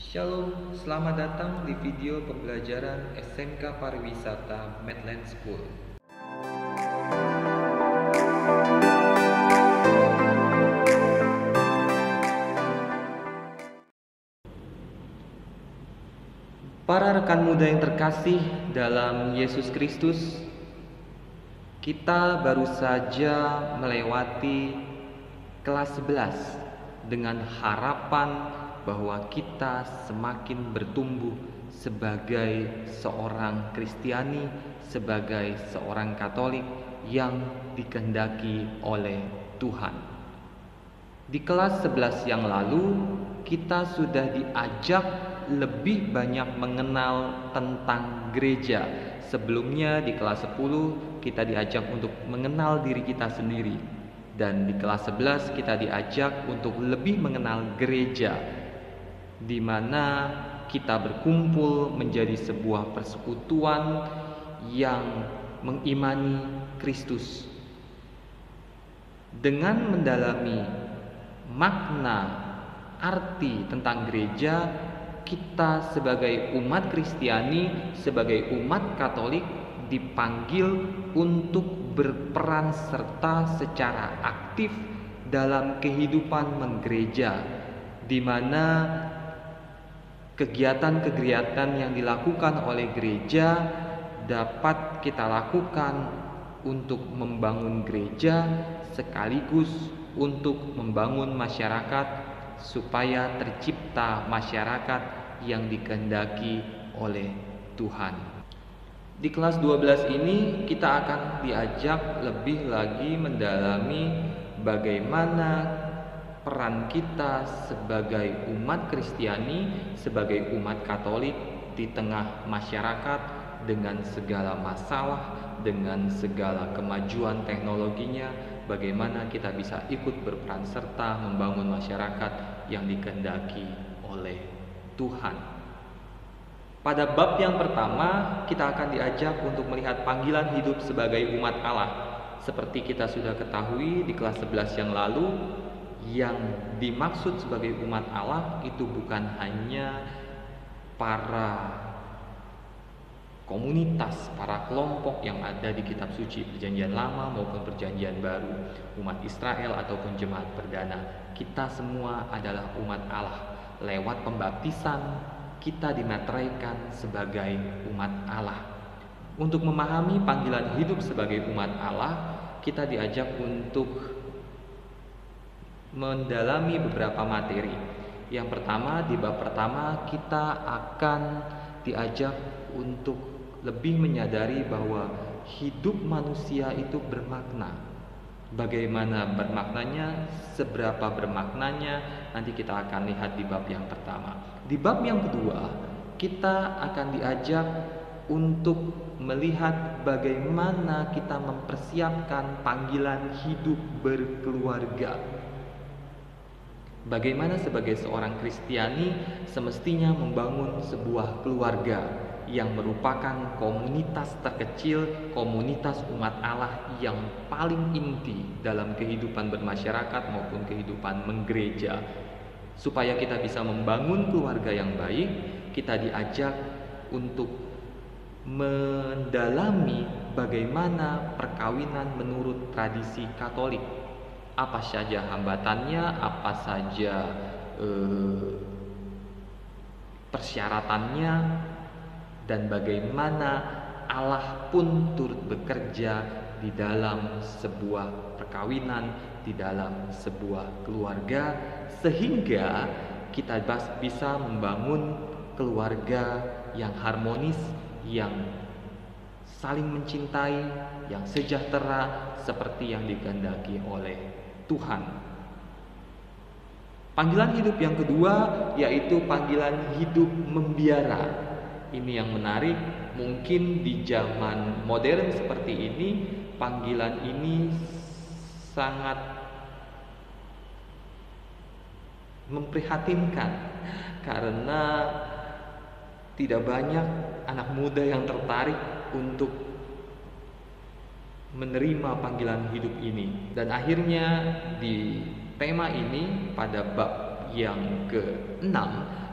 Shalom, selamat datang di video pembelajaran SMK Pariwisata Medland School. Para rekan muda yang terkasih dalam Yesus Kristus, kita baru saja melewati kelas 11 dengan harapan bahwa kita semakin bertumbuh sebagai seorang Kristiani, sebagai seorang Katolik yang dikehendaki oleh Tuhan. Di kelas 11 yang lalu, kita sudah diajak lebih banyak mengenal tentang gereja. Sebelumnya di kelas 10 kita diajak untuk mengenal diri kita sendiri. Dan di kelas 11 kita diajak untuk lebih mengenal gereja, di mana kita berkumpul menjadi sebuah persekutuan yang mengimani Kristus. Dengan mendalami makna arti tentang gereja, kita sebagai umat Kristiani, sebagai umat Katolik dipanggil untuk berperan serta secara aktif dalam kehidupan menggereja, di mana kegiatan-kegiatan yang dilakukan oleh gereja dapat kita lakukan untuk membangun gereja sekaligus untuk membangun masyarakat supaya tercipta masyarakat yang dikehendaki oleh Tuhan. Di kelas 12 ini kita akan diajak lebih lagi mendalami bagaimana peran kita sebagai umat Kristiani, sebagai umat Katolik di tengah masyarakat dengan segala masalah, dengan segala kemajuan teknologinya, bagaimana kita bisa ikut berperan serta membangun masyarakat yang dikehendaki oleh Tuhan. Pada bab yang pertama, kita akan diajak untuk melihat panggilan hidup sebagai umat Allah. Seperti kita sudah ketahui di kelas 11 yang lalu, yang dimaksud sebagai umat Allah itu bukan hanya para komunitas, para kelompok yang ada di kitab suci Perjanjian Lama maupun Perjanjian Baru, umat Israel ataupun jemaat perdana. Kita semua adalah umat Allah. Lewat pembaptisan kita dimeteraikan sebagai umat Allah. Untuk memahami panggilan hidup sebagai umat Allah, kita diajak untuk mendalami beberapa materi. Yang pertama, di bab pertama kita akan diajak untuk lebih menyadari bahwa hidup manusia itu bermakna. Bagaimana bermaknanya, seberapa bermaknanya, nanti kita akan lihat di bab yang pertama. Di bab yang kedua, kita akan diajak untuk melihat bagaimana kita mempersiapkan panggilan hidup berkeluarga. Bagaimana sebagai seorang Kristiani semestinya membangun sebuah keluarga yang merupakan komunitas terkecil, komunitas umat Allah yang paling inti dalam kehidupan bermasyarakat maupun kehidupan menggereja. Supaya kita bisa membangun keluarga yang baik, kita diajak untuk mendalami bagaimana perkawinan menurut tradisi Katolik. Apa saja hambatannya, apa saja persyaratannya, dan bagaimana Allah pun turut bekerja di dalam sebuah perkawinan, di dalam sebuah keluarga, sehingga kita bisa membangun keluarga yang harmonis, yang saling mencintai, yang sejahtera seperti yang dikehendaki oleh Tuhan. Panggilan hidup yang kedua yaitu panggilan hidup membiara. Ini yang menarik, mungkin di zaman modern seperti ini, panggilan ini sangat memprihatinkan karena tidak banyak anak muda yang tertarik untuk menerima panggilan hidup ini. Dan akhirnya di tema ini pada bab yang ke-6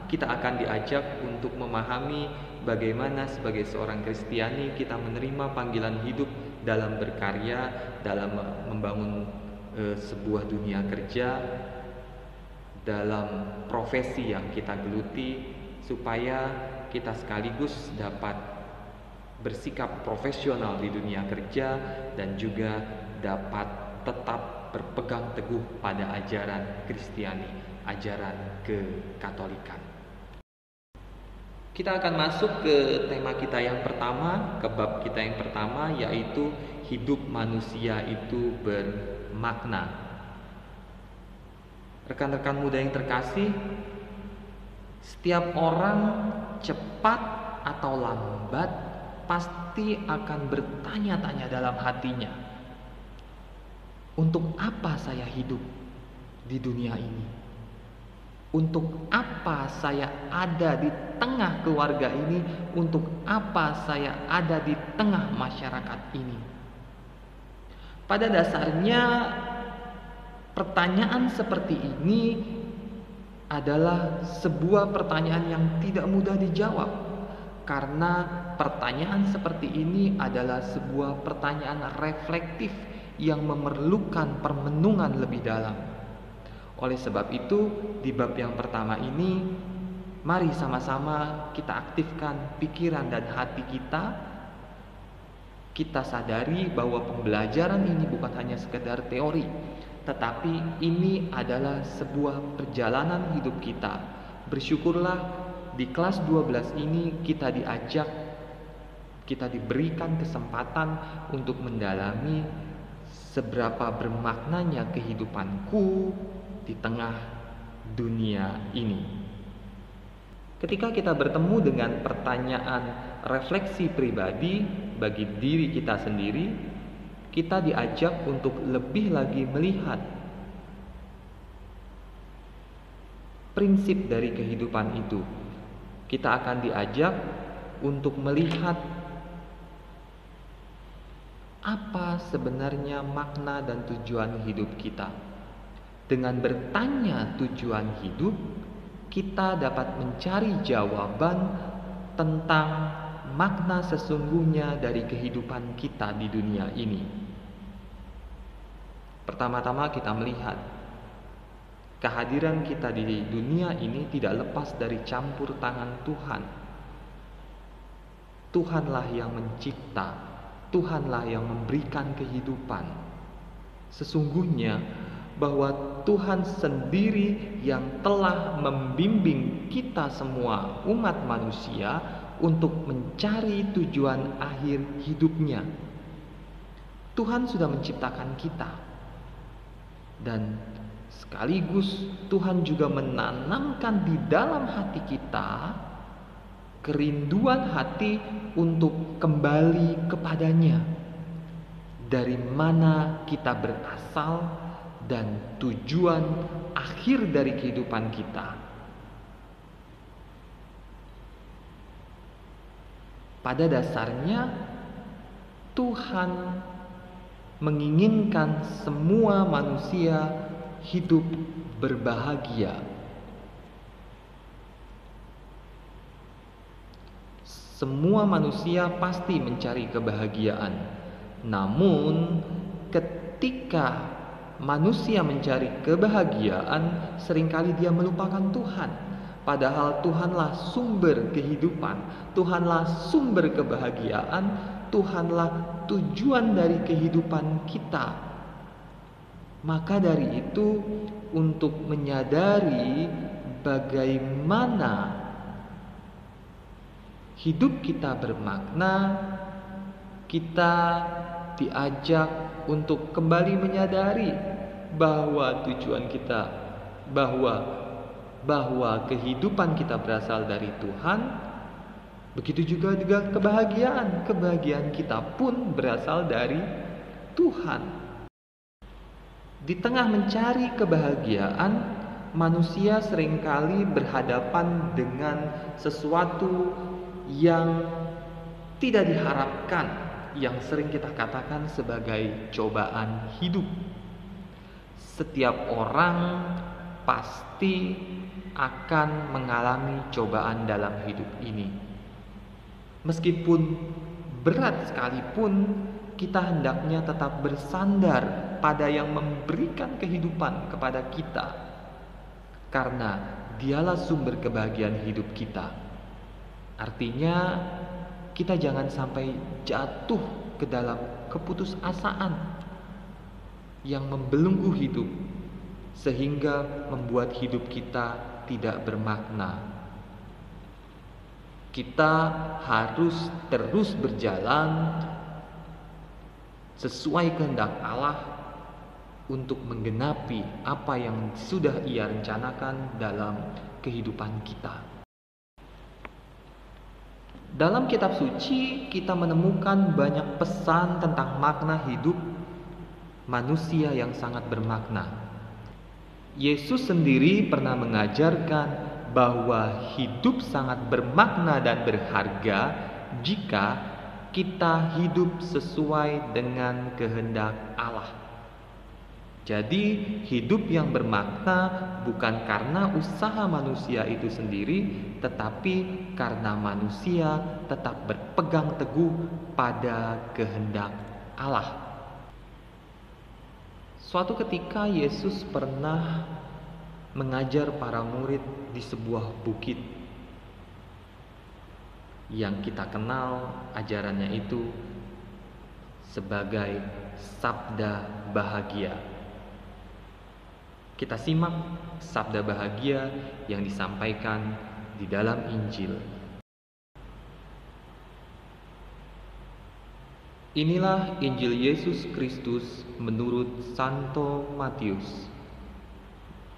kita akan diajak untuk memahami bagaimana sebagai seorang Kristiani kita menerima panggilan hidup dalam berkarya, dalam membangun sebuah dunia kerja, dalam profesi yang kita geluti, supaya kita sekaligus dapat bersikap profesional di dunia kerja dan juga dapat tetap berpegang teguh pada ajaran Kristiani, ajaran kekatolikan. Kita akan masuk ke tema kita yang pertama, ke bab kita yang pertama, yaitu hidup manusia itu bermakna. Rekan-rekan muda yang terkasih, setiap orang cepat atau lambat pasti akan bertanya-tanya dalam hatinya, untuk apa saya hidup di dunia ini? Untuk apa saya ada di tengah keluarga ini? Untuk apa saya ada di tengah masyarakat ini? Pada dasarnya, pertanyaan seperti ini adalah sebuah pertanyaan yang tidak mudah dijawab, karena pertanyaan seperti ini adalah sebuah pertanyaan reflektif yang memerlukan permenungan lebih dalam. Oleh sebab itu, di bab yang pertama ini, mari sama-sama kita aktifkan pikiran dan hati kita. Kita sadari bahwa pembelajaran ini bukan hanya sekedar teori, tetapi ini adalah sebuah perjalanan hidup kita. Bersyukurlah di kelas 12 ini kita diajak, kita diberikan kesempatan untuk mendalami seberapa bermaknanya kehidupanku di tengah dunia ini. Ketika kita bertemu dengan pertanyaan refleksi pribadi bagi diri kita sendiri, kita diajak untuk lebih lagi melihat prinsip dari kehidupan itu. Kita akan diajak untuk melihat apa sebenarnya makna dan tujuan hidup kita. Dengan bertanya tujuan hidup, kita dapat mencari jawaban tentang makna sesungguhnya dari kehidupan kita di dunia ini. Pertama-tama kita melihat kehadiran kita di dunia ini tidak lepas dari campur tangan Tuhan. Tuhanlah yang mencipta, Tuhanlah yang memberikan kehidupan. Sesungguhnya bahwa Tuhan sendiri yang telah membimbing kita semua umat manusia untuk mencari tujuan akhir hidupnya. Tuhan sudah menciptakan kita, dan sekaligus Tuhan juga menanamkan di dalam hati kita kerinduan hati untuk kembali kepadanya. Dari mana kita berasal dan tujuan akhir dari kehidupan kita. Pada dasarnya, Tuhan menginginkan semua manusia hidup berbahagia. Semua manusia pasti mencari kebahagiaan. Namun, ketika manusia mencari kebahagiaan, seringkali dia melupakan Tuhan. Padahal Tuhanlah sumber kehidupan, Tuhanlah sumber kebahagiaan, Tuhanlah tujuan dari kehidupan kita. Maka dari itu, untuk menyadari bagaimana hidup kita bermakna, kita diajak untuk kembali menyadari bahwa tujuan kita, bahwa kehidupan kita berasal dari Tuhan. Begitu juga kebahagiaan kita pun berasal dari Tuhan. Di tengah mencari kebahagiaan, manusia seringkali berhadapan dengan sesuatu yang tidak diharapkan, yang sering kita katakan sebagai cobaan hidup. Setiap orang pasti akan mengalami cobaan dalam hidup ini. Meskipun berat sekalipun, kita hendaknya tetap bersandar pada yang memberikan kehidupan kepada kita, karena Dialah sumber kebahagiaan hidup kita. Artinya, kita jangan sampai jatuh ke dalam keputusasaan yang membelenggu hidup, sehingga membuat hidup kita tidak bermakna. Kita harus terus berjalan sesuai kehendak Allah untuk menggenapi apa yang sudah Ia rencanakan dalam kehidupan kita. Dalam kitab suci kita menemukan banyak pesan tentang makna hidup manusia yang sangat bermakna. Yesus sendiri pernah mengajarkan bahwa hidup sangat bermakna dan berharga jika kita hidup sesuai dengan kehendak Allah. Jadi hidup yang bermakna bukan karena usaha manusia itu sendiri, tetapi karena manusia tetap berpegang teguh pada kehendak Allah. Suatu ketika Yesus pernah mengajar para murid di sebuah bukit yang kita kenal ajarannya itu sebagai sabda bahagia. Kita simak sabda bahagia yang disampaikan di dalam Injil. Inilah Injil Yesus Kristus menurut Santo Matius.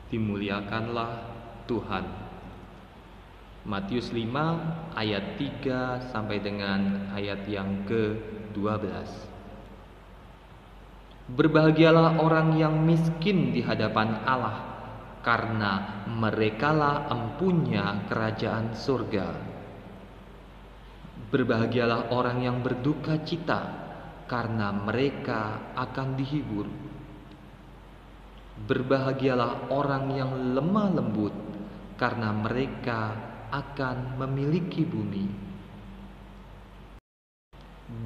Dimuliakanlah Tuhan. Matius 5 ayat 3 sampai dengan ayat yang ke-12. Berbahagialah orang yang miskin di hadapan Allah, karena merekalah empunya kerajaan surga. Berbahagialah orang yang berduka cita, karena mereka akan dihibur. Berbahagialah orang yang lemah lembut, karena mereka akan memiliki bumi.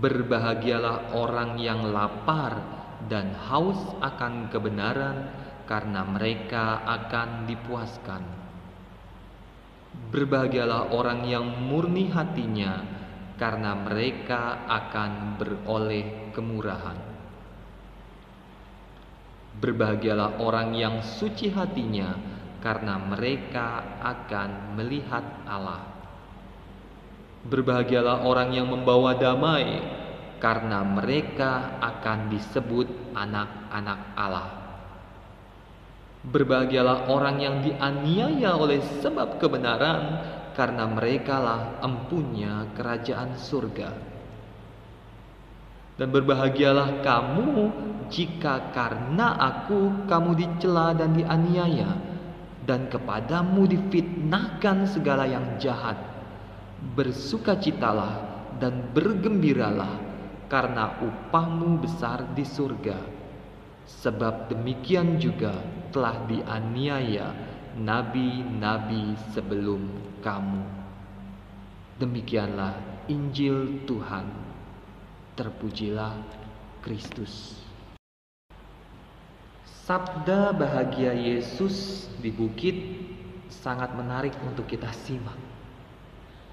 Berbahagialah orang yang lapar dan haus akan kebenaran, karena mereka akan dipuaskan. Berbahagialah orang yang murni hatinya, karena mereka akan beroleh kemurahan. Berbahagialah orang yang suci hatinya, karena mereka akan melihat Allah. Berbahagialah orang yang membawa damai, karena mereka akan disebut anak-anak Allah. Berbahagialah orang yang dianiaya oleh sebab kebenaran, karena merekalah empunya kerajaan surga. Dan berbahagialah kamu jika karena aku kamu dicela dan dianiaya, dan kepadamu difitnahkan segala yang jahat. Bersukacitalah dan bergembiralah, karena upahmu besar di surga. Sebab demikian juga telah dianiaya nabi-nabi sebelum kamu. Demikianlah Injil Tuhan. Terpujilah Kristus. Sabda bahagia Yesus di bukit sangat menarik untuk kita simak.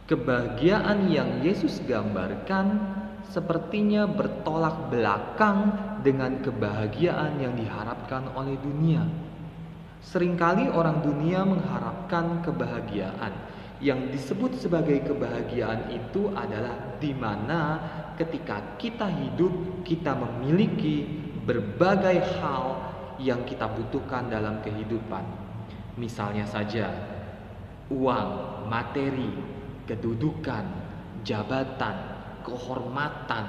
Kebahagiaan yang Yesus gambarkan sepertinya bertolak belakang dengan kebahagiaan yang diharapkan oleh dunia. Seringkali orang dunia mengharapkan kebahagiaan. Yang disebut sebagai kebahagiaan itu adalah di mana ketika kita hidup, kita memiliki berbagai hal yang kita butuhkan dalam kehidupan. Misalnya saja uang, materi, kedudukan, jabatan, kehormatan,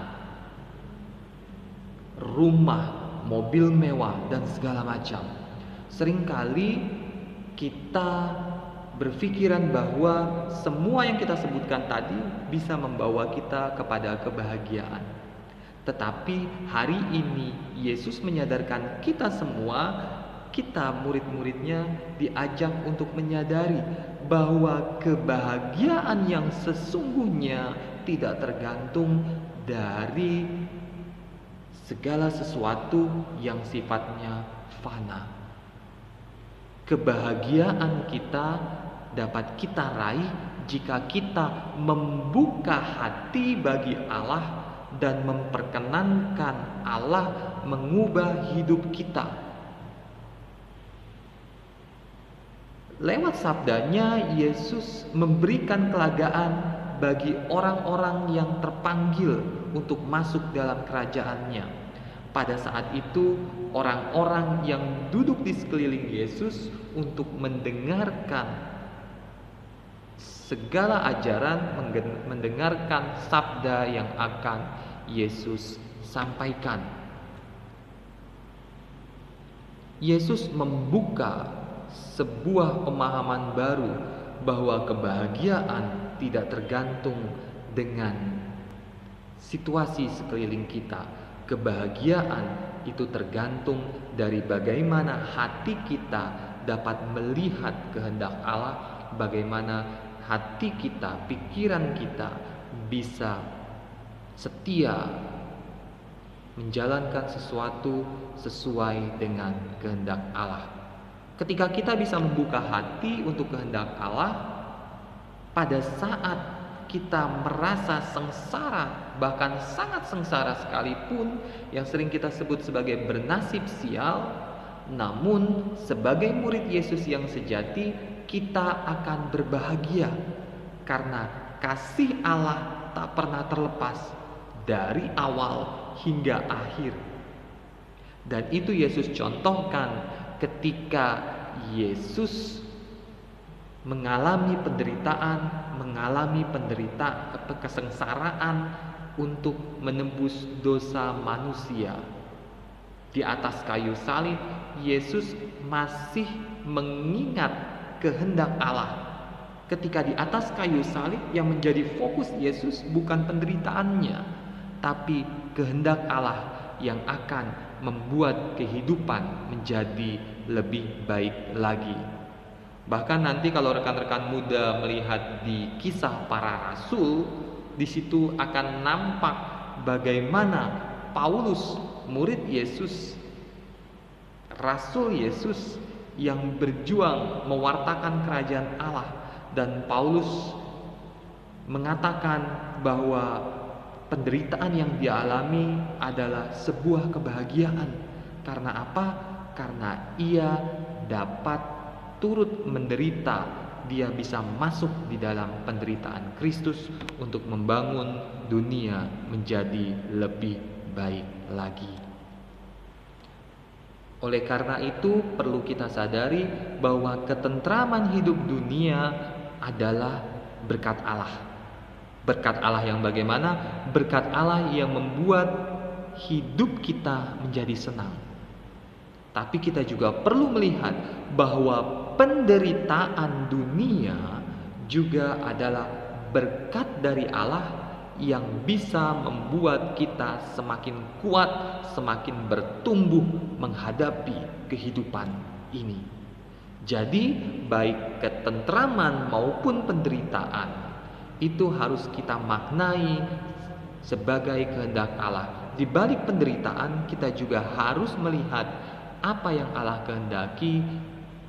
rumah, mobil mewah, dan segala macam. Seringkali kita berpikiran bahwa semua yang kita sebutkan tadi bisa membawa kita kepada kebahagiaan. Tetapi hari ini Yesus menyadarkan kita semua kita murid-muridnya diajak untuk menyadari bahwa kebahagiaan yang sesungguhnya tidak tergantung dari segala sesuatu yang sifatnya fana. Kebahagiaan kita dapat kita raih jika kita membuka hati bagi Allah dan memperkenankan Allah mengubah hidup kita. Lewat sabdanya, Yesus memberikan kelegaan bagi orang-orang yang terpanggil untuk masuk dalam kerajaannya. Pada saat itu, orang-orang yang duduk di sekeliling Yesus untuk mendengarkan segala ajaran, mendengarkan sabda yang akan Yesus sampaikan. Yesus membuka sebuah pemahaman baru bahwa kebahagiaan tidak tergantung dengan situasi sekeliling kita. Kebahagiaan itu tergantung dari bagaimana hati kita dapat melihat kehendak Allah, bagaimana hati kita, pikiran kita bisa setia menjalankan sesuatu sesuai dengan kehendak Allah. Ketika kita bisa membuka hati untuk kehendak Allah, pada saat kita merasa sengsara, bahkan sangat sengsara sekalipun, yang sering kita sebut sebagai bernasib sial, namun sebagai murid Yesus yang sejati, kita akan berbahagia karena kasih Allah tak pernah terlepas dari awal hingga akhir. Dan itu Yesus contohkan ketika Yesus mengalami penderitaan, kesengsaraan untuk menembus dosa manusia. Di atas kayu salib, Yesus masih mengingat kehendak Allah. Ketika di atas kayu salib, yang menjadi fokus Yesus bukan penderitaannya, tapi kehendak Allah yang akan membuat kehidupan menjadi lebih baik lagi. Bahkan nanti kalau rekan-rekan muda melihat di kisah para rasul, di situ akan nampak bagaimana Paulus, murid Yesus, rasul Yesus yang berjuang mewartakan kerajaan Allah, dan Paulus mengatakan bahwa penderitaan yang dia alami adalah sebuah kebahagiaan. Karena apa? Karena ia dapat turut menderita, dia bisa masuk di dalam penderitaan Kristus untuk membangun dunia menjadi lebih baik lagi. Oleh karena itu, perlu kita sadari bahwa ketentraman hidup dunia adalah berkat Allah. Berkat Allah yang bagaimana? Berkat Allah yang membuat hidup kita menjadi senang. Tapi kita juga perlu melihat bahwa penderitaan dunia juga adalah berkat dari Allah yang bisa membuat kita semakin kuat, semakin bertumbuh menghadapi kehidupan ini. Jadi, baik ketentraman maupun penderitaan itu harus kita maknai sebagai kehendak Allah. Di balik penderitaan, kita juga harus melihat apa yang Allah kehendaki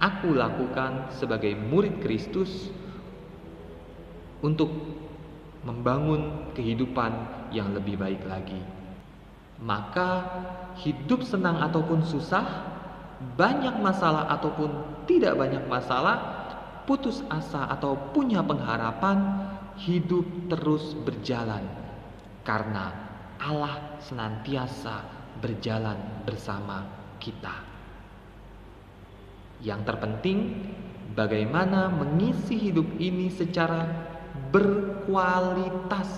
aku lakukan sebagai murid Kristus untuk membangun kehidupan yang lebih baik lagi. Maka hidup senang ataupun susah, banyak masalah ataupun tidak banyak masalah, putus asa atau punya pengharapan, hidup terus berjalan karena Allah senantiasa berjalan bersama kita. Yang terpenting, bagaimana mengisi hidup ini secara berkualitas.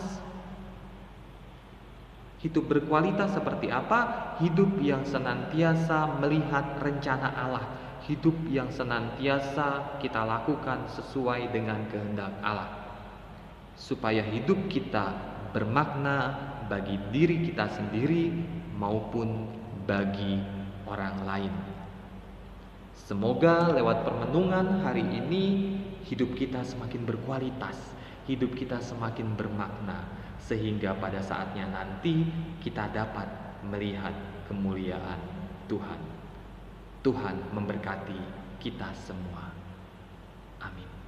Hidup berkualitas seperti apa? Hidup yang senantiasa melihat rencana Allah, hidup yang senantiasa kita lakukan sesuai dengan kehendak Allah, supaya hidup kita bermakna bagi diri kita sendiri maupun bagi orang lain. Semoga lewat permenungan hari ini hidup kita semakin berkualitas, hidup kita semakin bermakna, sehingga pada saatnya nanti kita dapat melihat kemuliaan Tuhan. Tuhan memberkati kita semua. Amin.